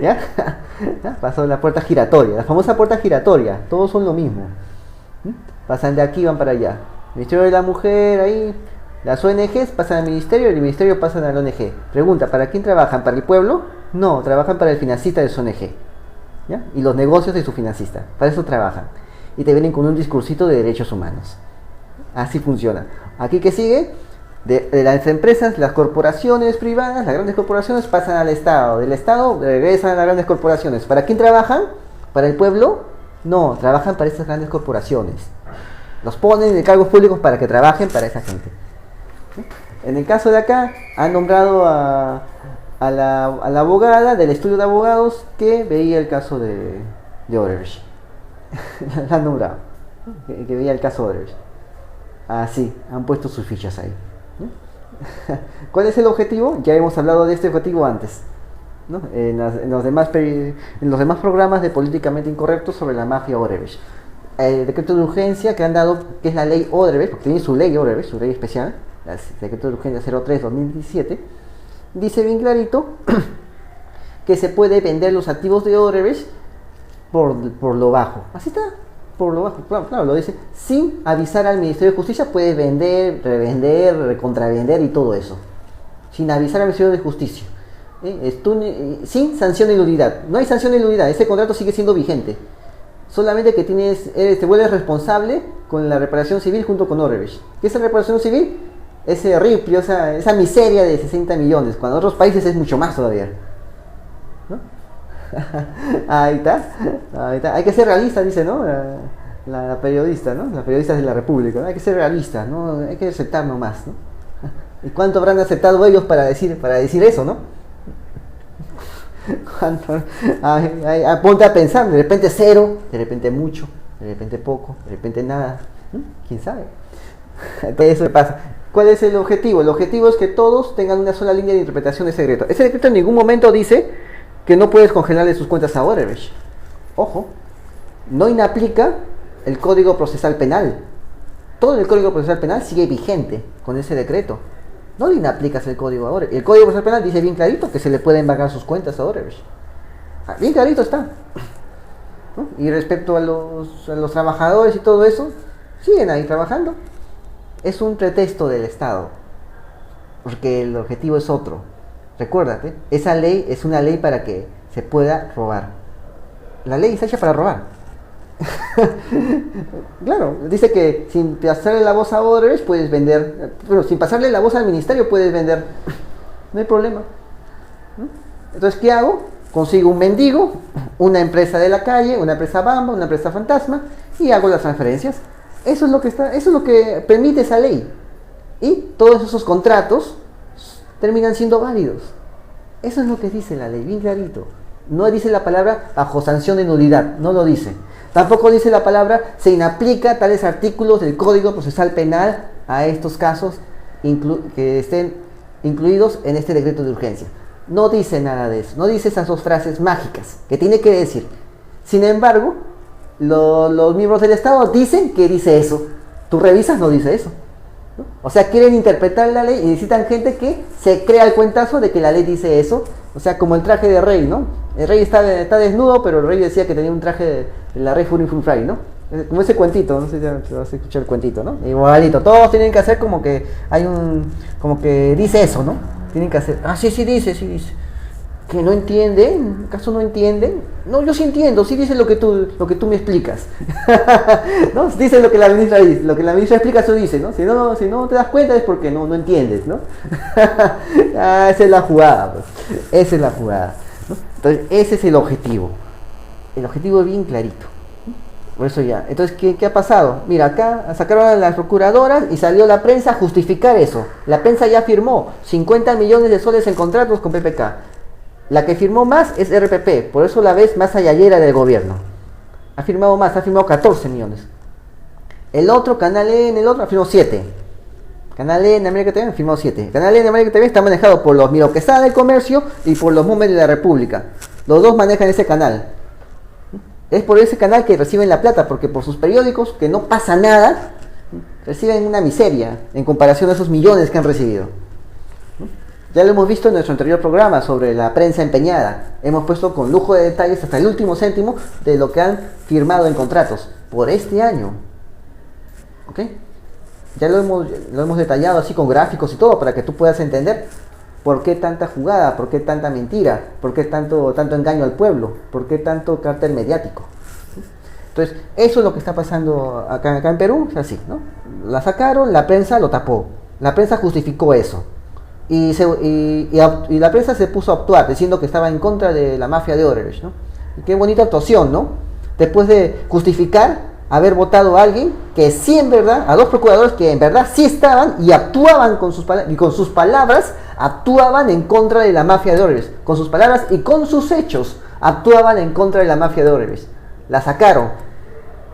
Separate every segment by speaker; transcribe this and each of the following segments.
Speaker 1: ¿Ya? ¿Ya? Pasó la puerta giratoria, la famosa puerta giratoria, todos son lo mismo. ¿Mm? Pasan de aquí, van para allá. Ministerio de la Mujer, ahí. Las ONGs pasan al ministerio y el ministerio pasan a la ONG. Pregunta, ¿para quién trabajan? ¿Para el pueblo? No, trabajan para el financista de su ONG. ¿Ya? Y los negocios de su financista. Para eso trabajan. Y te vienen con un discursito de derechos humanos. Así funciona. Aquí que sigue, de las empresas, las corporaciones privadas, las grandes corporaciones pasan al Estado. Del Estado regresan a las grandes corporaciones. ¿Para quién trabajan? ¿Para el pueblo? No, trabajan para estas grandes corporaciones. Los ponen en cargos públicos para que trabajen para esa gente. En el caso de acá, han nombrado a la abogada del estudio de abogados que veía el caso de Odebrecht. La han nombrado. Que veía el caso de Odebrecht. Así, han puesto sus fichas ahí. ¿Cuál es el objetivo? Ya hemos hablado de este objetivo antes, ¿no? En los demás programas de Políticamente Incorrectos sobre la mafia Odebrecht. El decreto de urgencia que han dado, que es la ley Odebrecht, porque tiene su ley Odebrecht, su ley especial, el decreto de urgencia 03-2017, dice bien clarito que se puede vender los activos de Odebrecht por lo bajo. Así está, por lo bajo, claro, lo dice, sin avisar al Ministerio de Justicia. Puedes vender, revender, recontravender y todo eso, sin avisar al Ministerio de Justicia, sin sanción de nulidad. No hay sanción de nulidad, ese contrato sigue siendo vigente, solamente que te vuelves responsable con la reparación civil junto con Odebrecht. ¿Qué es la reparación civil? Ese ripio, esa miseria de 60 millones, cuando en otros países es mucho más todavía, ¿no? Ahí está, ahí está. Hay que ser realista, dice, ¿no? La periodista, ¿no? Las periodistas de la República, ¿no? Hay que ser realista, ¿no? Hay que aceptar nomás, ¿no? ¿Y cuánto habrán aceptado ellos para decir eso, ¿no? ¿Cuánto? Ponte a pensar, de repente cero, de repente mucho, de repente poco, de repente nada, ¿quién sabe? Eso pasa. ¿Cuál es el objetivo? El objetivo es que todos tengan una sola línea de interpretación de ese decreto. Ese decreto en ningún momento dice que no puedes congelarle sus cuentas a Odebrecht. Ojo, no inaplica el Código Procesal Penal. Todo el Código Procesal Penal sigue vigente con ese decreto. No le inaplicas el Código a Odebrecht. El Código Procesal Penal dice bien clarito que se le pueden embargar sus cuentas a Odebrecht. Bien clarito está, ¿no? Y respecto a los trabajadores y todo eso, siguen ahí trabajando. Es un pretexto del Estado, porque el objetivo es otro. Recuérdate, esa ley es una ley para que se pueda robar. La ley está hecha para robar. Claro, dice que sin pasarle la voz a Odebrecht puedes vender, pero sin pasarle la voz al ministerio puedes vender. No hay problema. Entonces, ¿qué hago? Consigo un mendigo, una empresa de la calle, una empresa bamba, una empresa fantasma, y hago las transferencias. Eso es lo que permite esa ley. Y todos esos contratos terminan siendo válidos. Eso es lo que dice la ley, bien clarito. No dice la palabra bajo sanción de nulidad, no lo dice. Tampoco dice la palabra se inaplica tales artículos del Código Procesal Penal a estos casos que estén incluidos en este decreto de urgencia. No dice nada de eso, no dice esas dos frases mágicas que tiene que decir. Sin embargo, los miembros del Estado dicen que dice eso. Tú revisas, no dice eso, ¿no? O sea, quieren interpretar la ley y necesitan gente que se crea el cuentazo de que la ley dice eso. O sea, como el traje de rey, ¿no? El rey está desnudo, pero el rey decía que tenía un traje de la rey Furifurfray, ¿no? Como ese cuentito, no sé si vas a escuchar el cuentito, ¿no? Igualito, todos tienen que hacer como que como que dice eso, ¿no? Tienen que hacer, sí dice. ¿Que no entienden? ¿Acaso no entienden? No, yo sí entiendo, sí dice lo que tú me explicas. ¿No? Dice lo que la ministra dice, lo que la ministra explica, eso dice, ¿no? Si no te das cuenta es porque no entiendes, ¿no? Esa es la jugada, pues. Esa es la jugada, ¿no? Entonces, ese es el objetivo. El objetivo es bien clarito. Por eso ya. Entonces, ¿qué ha pasado? Mira, acá sacaron a las procuradoras y salió la prensa a justificar eso. La prensa ya firmó 50 millones de soles en contratos con PPK. La que firmó más es RPP, por eso la ves más ayayera del gobierno. Ha firmado más, ha firmado 14 millones. El otro, Canal E en el otro, ha firmado 7. Canal E en América TV ha firmado 7. Canal E en América TV está manejado por los Miro Quesada del Comercio y por los Mumes de la República. Los dos manejan ese canal. Es por ese canal que reciben la plata, porque por sus periódicos, que no pasa nada, reciben una miseria en comparación a esos millones que han recibido. Ya lo hemos visto en nuestro anterior programa sobre la prensa empeñada. Hemos puesto con lujo de detalles hasta el último céntimo de lo que han firmado en contratos por este año. ¿Ok? Ya lo hemos detallado así con gráficos y todo para que tú puedas entender por qué tanta jugada, por qué tanta mentira, por qué tanto engaño al pueblo, por qué tanto cártel mediático. Entonces, eso es lo que está pasando acá en Perú, es así, ¿no? La sacaron, la prensa lo tapó, la prensa justificó eso. Y la prensa se puso a actuar diciendo que estaba en contra de la mafia de Odebrecht, ¿no? Y qué bonita actuación, ¿no? Después de justificar haber votado a alguien que sí en verdad, a dos procuradores que en verdad sí estaban y actuaban con sus palabras, actuaban en contra de la mafia de Odebrecht. Con sus palabras y con sus hechos actuaban en contra de la mafia de Odebrecht. La sacaron.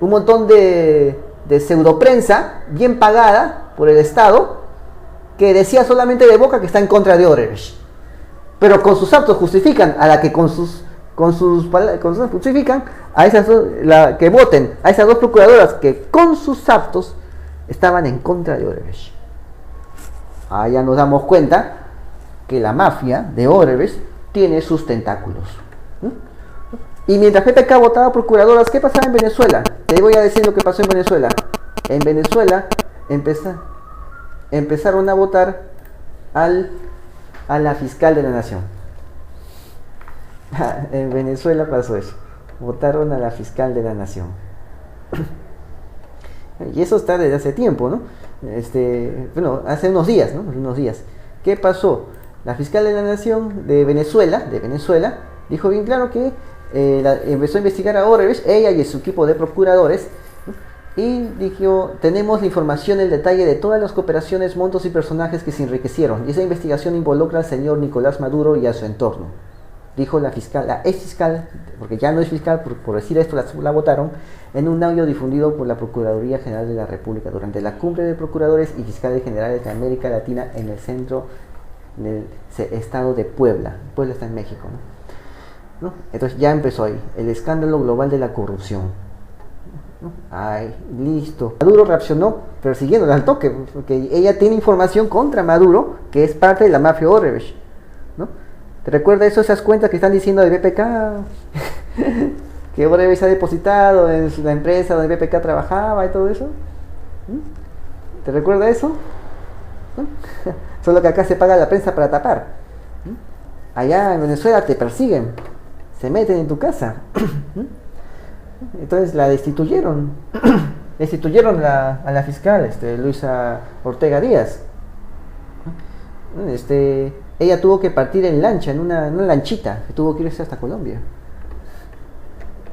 Speaker 1: Un montón de pseudoprensa bien pagada por el Estado que decía solamente de boca que está en contra de Odebrecht, pero con sus actos justifican a la que con sus justifican a esas que voten a esas dos procuradoras que con sus actos estaban en contra de Odebrecht. Ya nos damos cuenta que la mafia de Odebrecht tiene sus tentáculos. Y mientras PPK votaba procuradoras, ¿qué pasaba en Venezuela? Te voy a decir lo que pasó en Venezuela. En Venezuela empezaron a votar a la fiscal de la nación. En Venezuela pasó eso. Votaron a la fiscal de la nación. Y eso está desde hace tiempo, ¿no? Bueno, hace unos días, ¿no? Unos días. ¿Qué pasó? La fiscal de la nación de Venezuela, dijo bien claro que empezó a investigar a Odebrecht, ella y su equipo de procuradores, y dijo: tenemos la información, el detalle de todas las cooperaciones, montos y personajes que se enriquecieron, y esa investigación involucra al señor Nicolás Maduro y a su entorno. Dijo la fiscal, la ex fiscal, porque ya no es fiscal, por decir esto la votaron, en un audio difundido por la Procuraduría General de la República durante la cumbre de procuradores y fiscales generales de América Latina en el estado de Puebla. Puebla está en México, ¿no? Entonces ya empezó ahí, el escándalo global de la corrupción. Ay, listo. Maduro reaccionó persiguiéndola al toque, porque ella tiene información contra Maduro, que es parte de la mafia Odebrecht, ¿no? ¿Te recuerdas esas cuentas que están diciendo de BPK? Que Odebrecht se ha depositado en la empresa donde BPK trabajaba y todo eso. ¿Te recuerda eso? Solo que acá se paga la prensa para tapar. Allá en Venezuela te persiguen, se meten en tu casa. Entonces la destituyeron. Destituyeron a la fiscal, Luisa Ortega Díaz. Ella tuvo que partir en lancha, en una lanchita, que tuvo que irse hasta Colombia.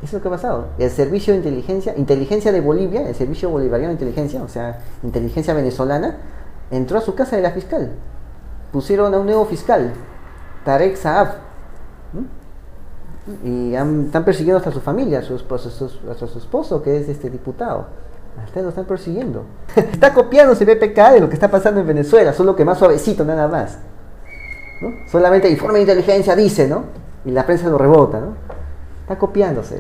Speaker 1: Eso es lo que ha pasado. El servicio de inteligencia de Bolivia, el servicio bolivariano de inteligencia, o sea, inteligencia venezolana, entró a su casa de la fiscal. Pusieron a un nuevo fiscal, Tarek Saab. Y están persiguiendo hasta su familia, a su esposo, que es diputado. Hasta lo están persiguiendo. Está copiándose BPK de lo que está pasando en Venezuela, solo que más suavecito, nada más, ¿no? Solamente el informe de inteligencia dice, ¿no? Y la prensa lo rebota, ¿no? Está copiándose.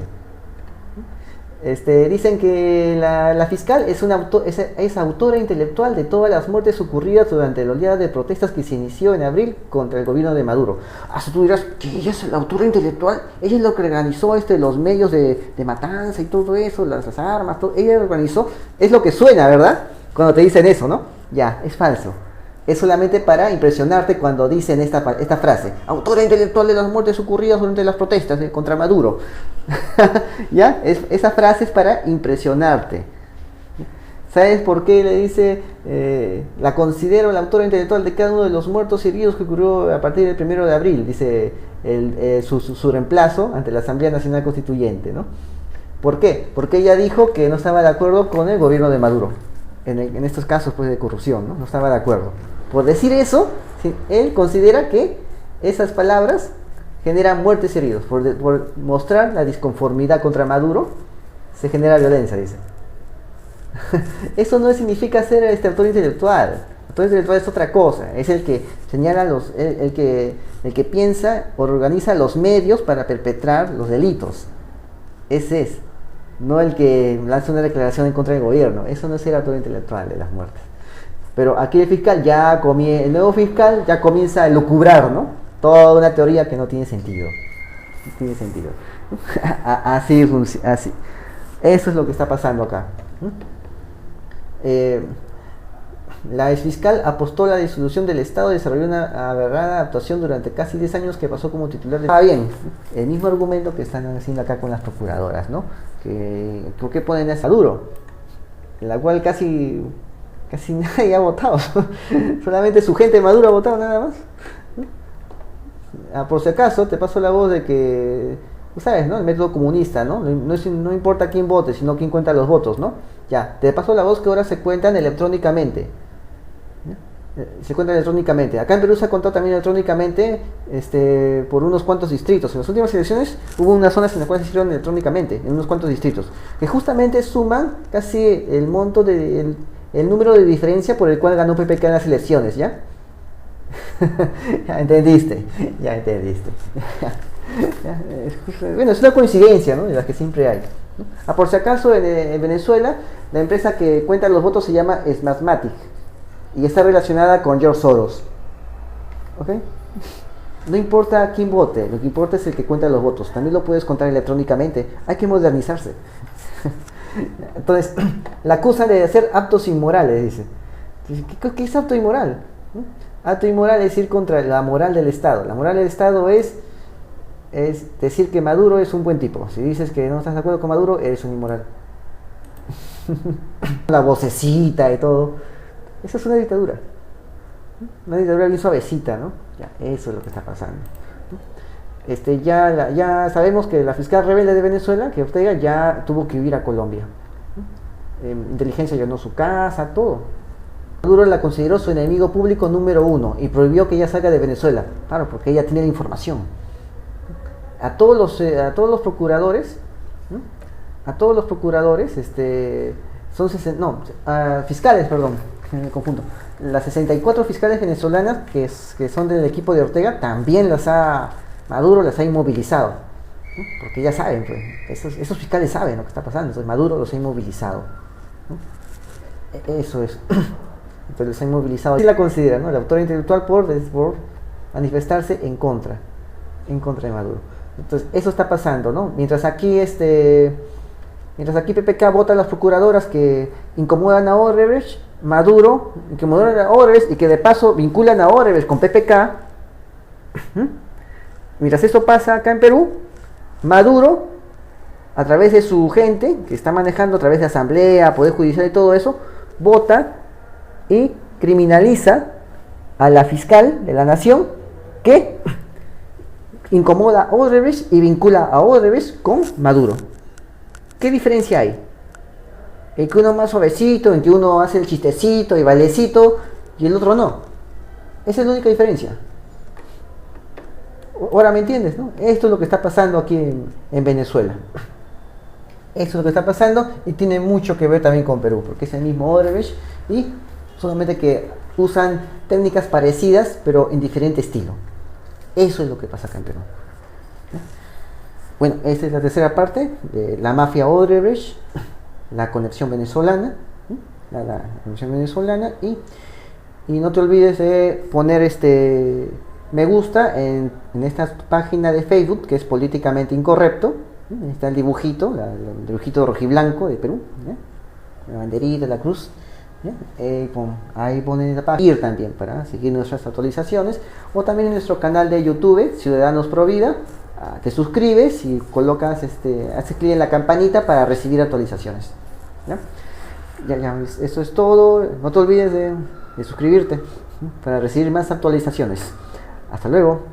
Speaker 1: Dicen que la fiscal es autora intelectual de todas las muertes ocurridas durante la oleada de protestas que se inició en abril contra el gobierno de Maduro. Si tú dirás que ella es la autora intelectual, ella es lo que organizó los medios de matanza y todo eso, las armas, todo, ella lo organizó. Es lo que suena, ¿verdad? Cuando te dicen eso, ¿no? Ya, es falso. Es solamente para impresionarte cuando dicen esta frase: autora intelectual de las muertes ocurridas durante las protestas contra Maduro. ¿Ya? Esa frase es para impresionarte. ¿Sabes por qué le dice? La considero la autora intelectual de cada uno de los muertos y heridos que ocurrió a partir del 1 de abril, dice su reemplazo ante la Asamblea Nacional Constituyente, ¿no? ¿Por qué? Porque ella dijo que no estaba de acuerdo con el gobierno de Maduro. En estos casos, pues, de corrupción, ¿no? No estaba de acuerdo. Por decir eso, él considera que esas palabras generan muertes y heridos. Por mostrar la disconformidad contra Maduro, se genera violencia, dice. Eso no significa ser autor intelectual. Autor intelectual es otra cosa. Es el que señala el que piensa o organiza los medios para perpetrar los delitos. Ese es. No el que lanza una declaración en contra del gobierno. Eso no es ser autor intelectual de las muertes. Pero aquí el nuevo fiscal ya comienza a lucubrar, ¿no? Toda una teoría que no tiene sentido. No tiene sentido. Así. Eso es lo que está pasando acá. La exfiscal apostó a la disolución del Estado y desarrolló una aberrada actuación durante casi 10 años que pasó como titular de... bien, el mismo argumento que están haciendo acá con las procuradoras, ¿no? ¿Por qué ponen a Maduro? En la cual casi nadie ha votado. Solamente su gente Maduro ha votado nada más. Por si acaso, te paso la voz de que... ¿Sabes, no? El método comunista, ¿no? No importa quién vote, sino quién cuenta los votos, ¿no? Ya, te paso la voz que ahora se cuentan electrónicamente. Se cuentan electrónicamente. Acá en Perú se ha contado también electrónicamente por unos cuantos distritos. En las últimas elecciones hubo unas zonas en las cuales se hicieron electrónicamente, en unos cuantos distritos, que justamente suman casi el monto el número de diferencia por el cual ganó PPK en las elecciones, ¿ya? Ya entendiste. Bueno, es una coincidencia, ¿no? De las que siempre hay. Por si acaso, en Venezuela, la empresa que cuenta los votos se llama Smartmatic y está relacionada con George Soros. ¿Ok? No importa quién vote, lo que importa es el que cuenta los votos. También lo puedes contar electrónicamente. Hay que modernizarse. Entonces, la acusan de ser actos inmorales, dice. ¿Qué es acto inmoral? Acto inmoral es ir contra la moral del Estado. La moral del Estado es decir que Maduro es un buen tipo. Si dices que no estás de acuerdo con Maduro, eres un inmoral. La vocecita y todo. Esa es una dictadura. Una dictadura bien suavecita, ¿no? Ya, eso es lo que está pasando. Ya sabemos que la fiscal rebelde de Venezuela, que Ortega, ya tuvo que huir a Colombia. Inteligencia llenó su casa, todo. Maduro la consideró su enemigo público número 1 y prohibió que ella salga de Venezuela. Claro, porque ella tiene la información. A todos los procuradores, ¿no? Fiscales, perdón, me confundo. Las 64 fiscales venezolanas que son del equipo de Ortega, también Maduro las ha inmovilizado, ¿no? Porque ya saben, pues, esos fiscales saben lo que está pasando, entonces Maduro los ha inmovilizado, ¿no? Eso es. Entonces los ha inmovilizado. Así la considera, ¿no? La autora intelectual por manifestarse en contra de Maduro. Entonces, eso está pasando, ¿no? Mientras aquí PPK vota a las procuradoras que incomodan a Odebrecht, Maduro incomodan a Odebrecht y que de paso vinculan a Odebrecht con PPK. Mientras eso pasa acá en Perú, Maduro, a través de su gente, que está manejando a través de asamblea, poder judicial y todo eso, vota y criminaliza a la fiscal de la nación que incomoda a Odebrecht y vincula a Odebrecht con Maduro. ¿Qué diferencia hay? En que uno es más suavecito, en que uno hace el chistecito y bailecito y el otro no. Esa es la única diferencia. Ahora me entiendes, ¿no? Esto es lo que está pasando aquí en Venezuela. Esto es lo que está pasando y tiene mucho que ver también con Perú, porque es el mismo Odebrecht y solamente que usan técnicas parecidas pero en diferente estilo. Eso es lo que pasa acá en Perú. Bueno, esta es la tercera parte de la mafia Odebrecht, la conexión venezolana, la conexión venezolana y no te olvides de poner me gusta en esta página de Facebook que es políticamente incorrecto. Está el dibujito, el dibujito rojiblanco de Perú, ¿ya? La banderita, la cruz. Ahí ponen la página también para seguir nuestras actualizaciones, o también en nuestro canal de YouTube Ciudadanos Pro Vida. Te suscribes y colocas haces clic en la campanita para recibir actualizaciones, ¿ya? Eso es todo. No te olvides de suscribirte para recibir más actualizaciones. Hasta luego.